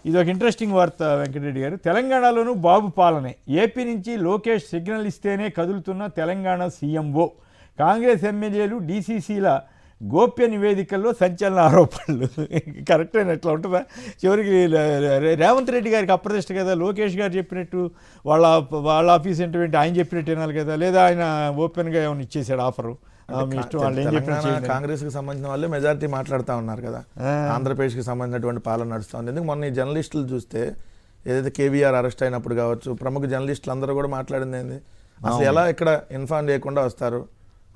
ఇది ఒక ఇంట్రెస్టింగ్ వార్త వెంకటరెడ్డి గారు. తెలంగాణలోనూ బాబు పాలనే. ఏపీ నుంచి లోకేష్ సిగ్నల్ ఇస్తేనే కదులుతున్న తెలంగాణ సీఎంఓ. కాంగ్రెస్ ఎమ్మెల్యేలు డీసీసీల గోప్య నివేదికల్లో సంచలన ఆరోపణలు. కరెక్ట్ అయిన ఎట్లా ఉంటుందా? చివరికి రేవంత్ రెడ్డి గారికి అప్రదిష్ట కదా, లోకేష్ గారు చెప్పినట్టు వాళ్ళ ఆఫీస్ ఏంటంటే ఆయన చెప్పినట్టు వినాలి కదా, లేదా ఆయన ఓపెన్గా ఏమైనా ఇచ్చేసాడు ఆఫరు? కాంగ్రెస్ కి సంబంధించిన వాళ్ళే మెజారిటీ మాట్లాడుతూ ఉన్నారు కదా, ఆంధ్రప్రదేశ్ కి సంబంధించినటువంటి పాలన నడుస్తుంది. ఎందుకు మొన్న ఈ జర్నలిస్టులు చూస్తే ఏదైతే కేవీఆర్ అరెస్ట్ అయినప్పుడు కావచ్చు, ప్రముఖ జర్నలిస్టులు అందరూ కూడా మాట్లాడింది ఏంది, అసలు ఎలా ఇక్కడ ఇన్ఫార్మ్ చేయకుండా వస్తారు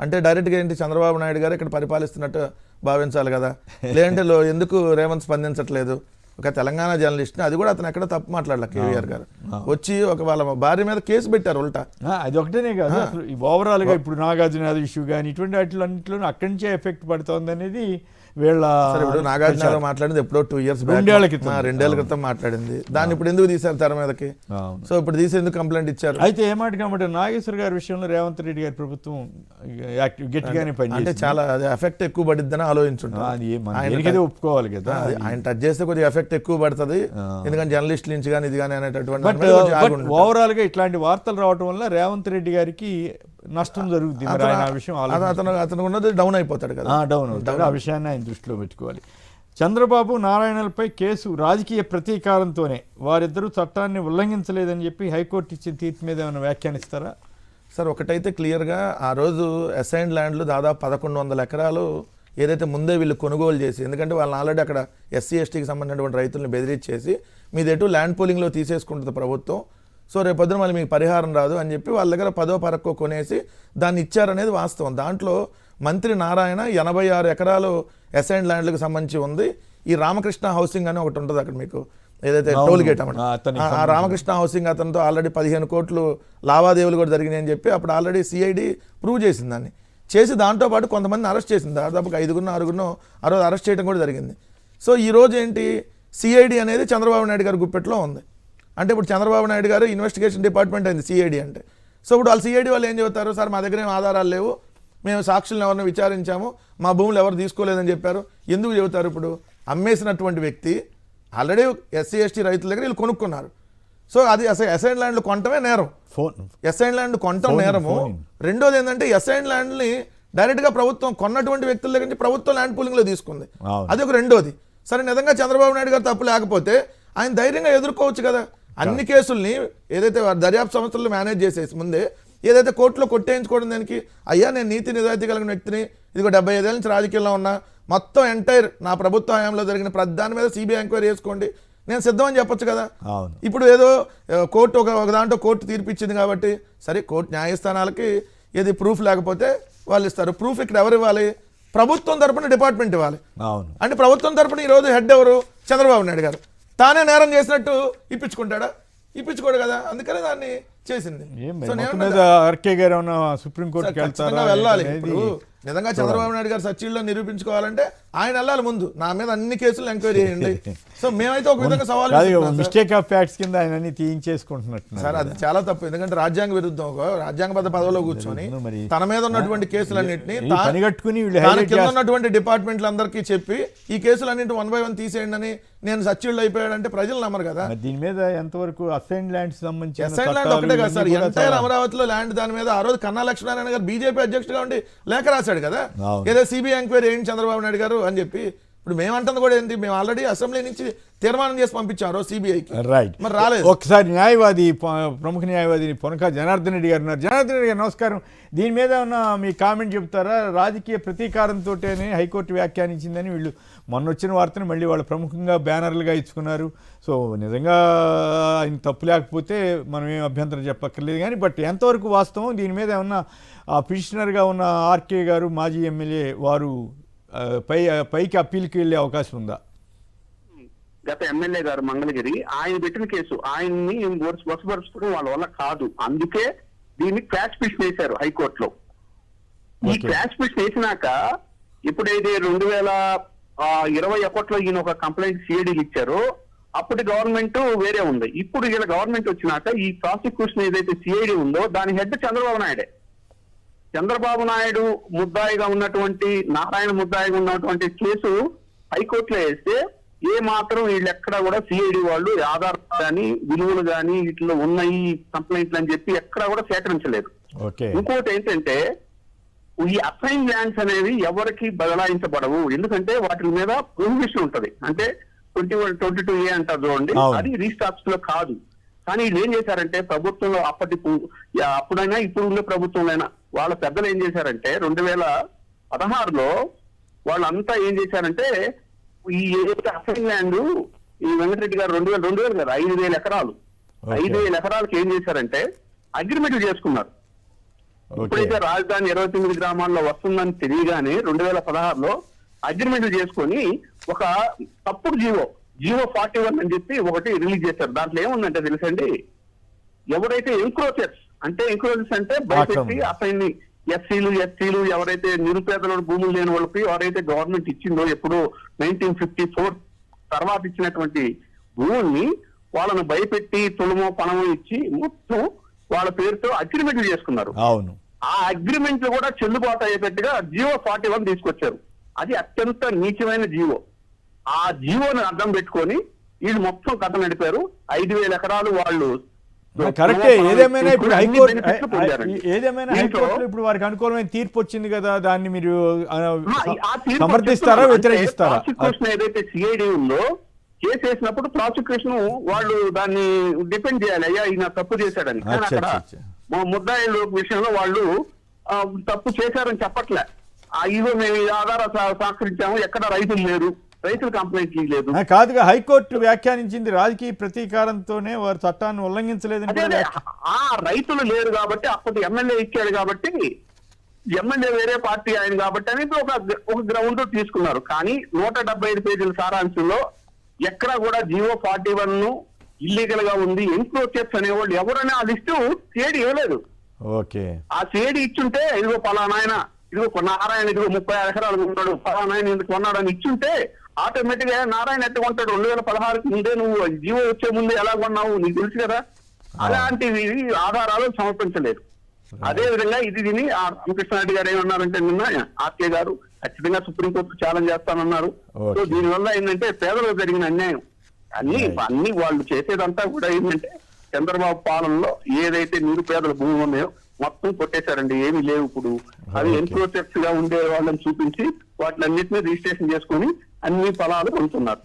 అంటే డైరెక్ట్గా ఏంటి చంద్రబాబు నాయుడు గారు ఇక్కడ పరిపాలిస్తున్నట్టు భావించాలి కదా, లేదంటే ఎందుకు రేవంత్ స్పందించట్లేదు? ఒక తెలంగాణ జర్నలిస్ట్ని, అది కూడా అతను ఎక్కడ తప్పు మాట్లాడలే, కేవీఆర్ గారు వచ్చి ఒక వాళ్ళ భార్య మీద కేసు పెట్టారు ఉల్టా. అది ఒకటేనే కాదు, అసలు ఓవరాల్గా ఇప్పుడు నాగార్జున ఇష్యూ కానీ ఇటువంటి వాటిలో అక్కడి నుంచే ఎఫెక్ట్ పడుతుంది అనేది వీళ్ళ. ఇప్పుడు నాగార్జున మాట్లాడింది ఎప్పుడో 2 years బ్యాక్, 2 ఏళ్ల క్రితం మాట్లాడింది. దాన్ని ఇప్పుడు ఎందుకు తీశారు తెర మీదకి? సో ఇప్పుడు తీసి ఎందుకు కంప్లైంట్ ఇచ్చారు? అయితే ఏమాట కాబట్టి నాగేశ్వర్ గారి విషయంలో రేవంత్ రెడ్డి గారి ప్రభుత్వం గట్టిగానే పని అంటే చాలా అది ఎఫెక్ట్ ఎక్కువ పడిద్దని ఆలోచించుంటారు. ఆయన ఒప్పుకోవాలి కదా, ఆయన టచ్ చేస్తే కొద్దిగా ఎఫెక్ట్ ఎక్కువ పడుతుంది, ఎందుకంటే జర్నలిస్ట్ నుంచి కానీ ఇది కానీ అనేటటువంటి. ఓవరాల్ గా ఇట్లాంటి వార్తలు రావడం వల్ల రేవంత్ రెడ్డి గారికి నష్టం జరుగుతుంది. అతను ఉన్నది డౌన్ అయిపోతాడు కదా, డౌన్ అవుతాడు. ఆ విషయాన్ని ఆయన దృష్టిలో పెట్టుకోవాలి. చంద్రబాబు నారాయణలపై కేసు రాజకీయ ప్రతీకారంతోనే, వారిద్దరూ చట్టాన్ని ఉల్లంఘించలేదని చెప్పి హైకోర్టు ఇచ్చిన తీర్పు మీద ఏమైనా వ్యాఖ్యానిస్తారా? సార్ ఒకటైతే క్లియర్గా, ఆ రోజు అసైన్డ్ ల్యాండ్లు దాదాపు 1100 ఎకరాలు ఏదైతే ముందే వీళ్ళు కొనుగోలు చేసి, ఎందుకంటే వాళ్ళని ఆల్రెడీ అక్కడ ఎస్సీ ఎస్టీకి సంబంధించినటువంటి రైతులను బెదిరించేసి మీదేటు ల్యాండ్ పూలింగ్లో తీసేసుకుంటుంది ప్రభుత్వం, సో రేపొద్దున మళ్ళీ మీకు పరిహారం రాదు అని చెప్పి వాళ్ళ దగ్గర 10వ పరక్కో కొనేసి దాన్ని ఇచ్చారనేది వాస్తవం. దాంట్లో మంత్రి నారాయణ 86 ఎకరాలు అసైన్డ్ ల్యాండ్లకు సంబంధించి ఉంది. ఈ రామకృష్ణ హౌసింగ్ అని ఒకటి ఉంటుంది అక్కడ మీకు, ఏదైతే టోల్ గేట్ అన్నమాట, ఆ రామకృష్ణ హౌసింగ్ అతనితో ఆల్రెడీ 15 కోట్లు లావాదేవీలు కూడా జరిగినాయని చెప్పి అప్పుడు ఆల్రెడీ సిఐడి ప్రూవ్ చేసింది. దాన్ని చేసి దాంతోపాటు కొంతమందిని అరెస్ట్ చేసింది, దాదాపుగా 5-6 ఆ రోజు అరెస్ట్ చేయడం కూడా జరిగింది. సో ఈరోజు ఏంటి, సిఐడి అనేది చంద్రబాబు నాయుడు గారి గుప్పెట్లో ఉంది. అంటే ఇప్పుడు చంద్రబాబు నాయుడు గారు ఇన్వెస్టిగేషన్ డిపార్ట్మెంట్ అయింది సిఐడి అంటే. సో ఇప్పుడు వాళ్ళు సిఐడి వాళ్ళు ఏం చెబుతారు, సార్ మా దగ్గర ఏం ఆధారాలు లేవు, మేము సాక్షులను ఎవరిని విచారించాము, మా భూములు ఎవరు తీసుకోలేదని చెప్పారు. ఎందుకు చెబుతారు? ఇప్పుడు అమ్మేసినటువంటి వ్యక్తి ఆల్రెడీ ఎస్సీ ఎస్టీ రైతుల దగ్గర వీళ్ళు కొనుక్కున్నారు. సో అది అసైన్ ల్యాండ్లు కొనటమే నేరం, అసైన్ ల్యాండ్ కొనటం నేరము. రెండోది ఏంటంటే అసైన్ ల్యాండ్ని డైరెక్ట్గా ప్రభుత్వం కొన్నటువంటి వ్యక్తుల దగ్గర నుంచి ప్రభుత్వం ల్యాండ్ పూలింగ్లో తీసుకుంది, అది ఒక రెండోది. సరే నిజంగా చంద్రబాబు నాయుడు గారు తప్పు లేకపోతే ఆయన ధైర్యంగా ఎదుర్కోవచ్చు కదా. అన్ని కేసుల్ని ఏదైతే దర్యాప్తు సంస్థలు మేనేజ్ చేసేసి ముందే ఏదైతే కోర్టులో కొట్టేయించుకోవడం దానికి, అయ్యా నేను నీతి నిజాయితీ కలిగిన వ్యక్తిని, ఇదిగో 75 ఏళ్ళ నుంచి రాజకీయాల్లో ఉన్నా, మొత్తం ఎంటైర్ నా ప్రభుత్వ హయాంలో జరిగిన ప్రతి దాని మీద సిబిఐ ఎంక్వైరీ చేసుకోండి, నేను సిద్ధమని చెప్పొచ్చు కదా. ఇప్పుడు ఏదో కోర్టు ఒక దాంట్లో కోర్టు తీర్పిచ్చింది కాబట్టి సరే, కోర్టు న్యాయస్థానాలకి ఏది ప్రూఫ్ లేకపోతే వాళ్ళు ఇస్తారు. ప్రూఫ్ ఇక్కడ ఎవరు ఇవ్వాలి? ప్రభుత్వం తరపున డిపార్ట్మెంట్ ఇవ్వాలి. అంటే ప్రభుత్వం తరపున ఈరోజు హెడ్ ఎవరు? చంద్రబాబు నాయుడు గారు. తానే నేరం చేసినట్టు ఇప్పించుకుంటాడా? ఇప్పించుకోడు కదా, అందుకనే దాన్ని చేసింది. వెళ్ళాలి. ఇప్పుడు నిజంగా చంద్రబాబు నాయుడు గారు సచివుల్లో నిరూపించుకోవాలంటే ఆయన వెళ్ళాలి ముందు, నా మీద అన్ని కేసులు ఎంక్వైరీ చేయండి. సో మేమైతే ఒక విధంగా సవాల్ మిస్టేక్ ఆఫ్ ఫ్యాక్ట్స్ కింద ఆయన అన్ని తీయించేసుకుంటున్నట్టు సార్, అది చాలా తప్పు. ఎందుకంటే రాజ్యాంగ విరుద్ధం, రాజ్యాంగబద్ధ పదవిలో కూర్చొని తన మీద ఉన్నటువంటి కేసులన్నింటినీ కింద ఉన్నటువంటి డిపార్ట్మెంట్లందరికీ చెప్పి ఈ కేసులన్నింటి 1 by 1 తీసేయండి అని నేను సచివుళ్ళు అయిపోయాడంటే ప్రజలు నమ్మరు కదా. దీని మీద ఎంతవరకు అసైన్ ల్యాండ్స్ సంబంధించి అసైన్ ల్యాండ్ ఒకటే కదా సార్, ఎంటైర్ అమరావతిలో ల్యాండ్ దాని మీద ఆ రోజు కన్నా లక్ష్మీనారాయణ గారు బీజేపీ అధ్యక్షుడిగా ఉండి లేఖ రాశాడు కదా, ఏదో సిబిఐ ఎంక్వైరీ ఏంటి చంద్రబాబు నాయుడు గారు అని చెప్పి. ఇప్పుడు మేమంటుంది కూడా ఏంటి, మేము ఆల్రెడీ అసెంబ్లీ నుంచి తీర్మానం చేసి పంపించారు సిబిఐకి, రైట్, మరి రాలేదు. ఒకసారి న్యాయవాది, ప్రముఖ న్యాయవాది పొనక జనార్దన్ రెడ్డి గారు ఉన్నారు. జనార్దన్ రెడ్డి గారు నమస్కారం. దీని మీద ఉన్న మీ కామెంట్ చెప్తారా? రాజకీయ ప్రతీకారంతోనే హైకోర్టు వ్యాఖ్యానించిందని వీళ్ళు మొన్న వచ్చిన వార్తను మళ్ళీ వాళ్ళు ప్రముఖంగా బ్యానర్లుగా ఇచ్చుకున్నారు. సో నిజంగా ఆయన తప్పు లేకపోతే మనం ఏం అభ్యంతరం చెప్పక్కర్లేదు కానీ, బట్ ఎంతవరకు వాస్తవం? దీని మీద ఏమన్నా పిటిషనర్గా ఉన్న ఆర్కే గారు, మాజీ ఎమ్మెల్యే, వారు పైకి అప్పీల్కి వెళ్ళే అవకాశం ఉందా? గత ఎమ్మెల్యే గారు మంగళగిరి, ఆయన పెట్టిన కేసు ఆయన్ని వసపరుచుకోవడం వాళ్ళ వల్ల కాదు, అందుకే దీన్ని క్రాష్ పిటిషన్ వేశారు హైకోర్టులో. ఈ క్రాష్ పిటిషన్ వేసినాక ఇప్పుడైతే 2021లో ఈయన ఒక కంప్లైంట్ సిఐడీలు ఇచ్చారో అప్పటి గవర్నమెంట్ వేరే ఉంది. ఇప్పుడు వీళ్ళ గవర్నమెంట్ వచ్చినాక ఈ ప్రాసిక్యూషన్ ఏదైతే సిఐడి ఉందో దాని హెడ్ చంద్రబాబు నాయుడే. చంద్రబాబు నాయుడు ముద్దాయిగా ఉన్నటువంటి, నారాయణ ముద్దాయిగా ఉన్నటువంటి కేసు హైకోర్టులో వేస్తే ఏ మాత్రం వీళ్ళు ఎక్కడా కూడా సిఐడి వాళ్ళు ఆధార్ కానీ విలువలు కానీ వీటిలో ఉన్నాయి కంప్లైంట్లు అని చెప్పి ఎక్కడా కూడా సేకరించలేదు. ఓకే. ఇంకోటి ఏంటంటే ఈ అసైన్ ల్యాండ్స్ అనేవి ఎవరికి బదలాయించబడవు, ఎందుకంటే వాటి మీద ప్రొహిబిషన్ ఉంటది. అంటే 22A అంటారు చూడండి, అది రీస్టాక్స్ లో కాదు. కానీ వీళ్ళు ఏం చేశారంటే ప్రభుత్వంలో అప్పుడైనా ఇప్పుడు ఉండే ప్రభుత్వంలో వాళ్ళ పెద్దలు ఏం చేశారంటే 2016లో వాళ్ళంతా ఏం చేశారంటే ఈ అసైన్ ల్యాండ్ ఈ వెంకటరెడ్డి గారు 2000 కదా 5,000 ఎకరాలు 5,000 ఎకరాలకు ఏం చేశారంటే అగ్రిమెంట్ చేసుకున్నారు. ఇప్పుడైతే రాజధాని 29 గ్రామాల్లో వస్తుందని తెలియగానే 2016లో అగ్రిమెంట్ చేసుకొని ఒక తప్పుడు జీవో 41 అని చెప్పి ఒకటి రిలీజ్ చేశారు. దాంట్లో ఏముందంటే తెలుసండి, ఎవరైతే ఎంక్రోచర్స్ అంటే భయపెట్టి అసైన్ ఎస్సీలు ఎవరైతే నిరుపేదల భూములు లేని వాళ్ళకి ఎవరైతే గవర్నమెంట్ ఇచ్చిందో ఎప్పుడు 1954 తర్వాత ఇచ్చినటువంటి భూముల్ని వాళ్ళను భయపెట్టి తులమో పణమో ఇచ్చి మొత్తం వాళ్ళ పేరుతో అగ్రిమెంట్లు చేసుకున్నారు. అవును. ఆ అగ్రిమెంట్లు కూడా చెల్లుబాటు అయ్యేటట్టుగా జీవో 41 తీసుకొచ్చారు. అది అత్యంత నీచమైన జీవో. ఆ జీవోని అడ్డం పెట్టుకొని వీళ్ళు మొత్తం కథ నడిపారు. 5,000 ఎకరాలు వాళ్ళు కరెక్టే. ఏదేమైనా ఇప్పుడు హైకోర్టులో ఇప్పుడు వారికి అనుకూలమైన తీర్పు వచ్చింది కదా, దాన్ని మీరు సమర్థిస్తారా వ్యతిరేకిస్తారా? ప్రాసిక్యూషన్ ఏదైతే సిఐడి ఉందో కేసు వేసినప్పుడు ప్రాసిక్యూషన్ వాళ్ళు దాన్ని డిపెండ్ చేయాలి, అయ్యా ఈయన తప్పు చేశాడని. కానీ అక్కడ ముద్దాయిల విషయంలో వాళ్ళు తప్పు చేశారని చెప్పట్లే. ఇగో మేము ఆధార సహకరించాము, ఎక్కడ రైతులు లేరు, రైతులు కంప్లైంట్ లేదు. కాదుగా హైకోర్టు వ్యాఖ్యానించింది రాజకీయ ప్రతీకారంతోనే వారు చట్టాన్ని ఉల్లంఘించలేదని. ఆ రైతులు లేరు కాబట్టి అప్పటి ఎమ్మెల్యే ఇచ్చాడు కాబట్టి, ఎమ్మెల్యే వేరే పార్టీ ఆయన కాబట్టి అనేది ఒక గ్రౌండ్ తీసుకున్నారు. కానీ 175 పేజీల సారాంశంలో ఎక్కడా కూడా జీవో 41 ఇల్లీగల్ గా ఉంది, ఎన్క్రోచర్స్ అనేవాళ్ళు ఎవరైనా ఆ లిస్టు సిఐడి ఇవ్వలేదు. ఓకే. ఆ సిఐడి ఇచ్చుంటే ఇదిగో పలానాయన, ఇదిగో నారాయణ ఇదిగో 30 ఎకరాలు ఉన్నాడు, పలానాయన ఎందుకు కొన్నాడు అని ఇచ్చుంటే ఆటోమేటిక్ గా నారాయణ ఎట్టు కొంటాడు? 2016 ముందే నువ్వు జీవో వచ్చే ముందు ఎలా కొన్నావు నీకు తెలుసు కదా. అలాంటివి ఆధారాలు సమర్పించలేదు. అదే విధంగా ఇది దీని రామకృష్ణారెడ్డి గారు ఏమన్నారంటే నిన్న ఆర్కే గారు ఖచ్చితంగా సుప్రీంకోర్టు ఛాలెంజ్ చేస్తానన్నారు. సో దీనివల్ల ఏంటంటే పేదలకు జరిగిన అన్యాయం అన్ని వాళ్ళు చేసేదంతా కూడా ఏంటంటే చంద్రబాబు పాలనలో ఏదైతే నిరుపేదల భూములు ఉన్నాయో మొత్తం కొట్టేశారండి, ఏమీ లేవు. ఇప్పుడు అవి ఎన్క్రోచర్స్ గా ఉండే వాళ్ళని చూపించి వాటిని అన్నింటినీ రిజిస్ట్రేషన్ చేసుకుని అన్ని ఫలాలు పొందుతున్నారు.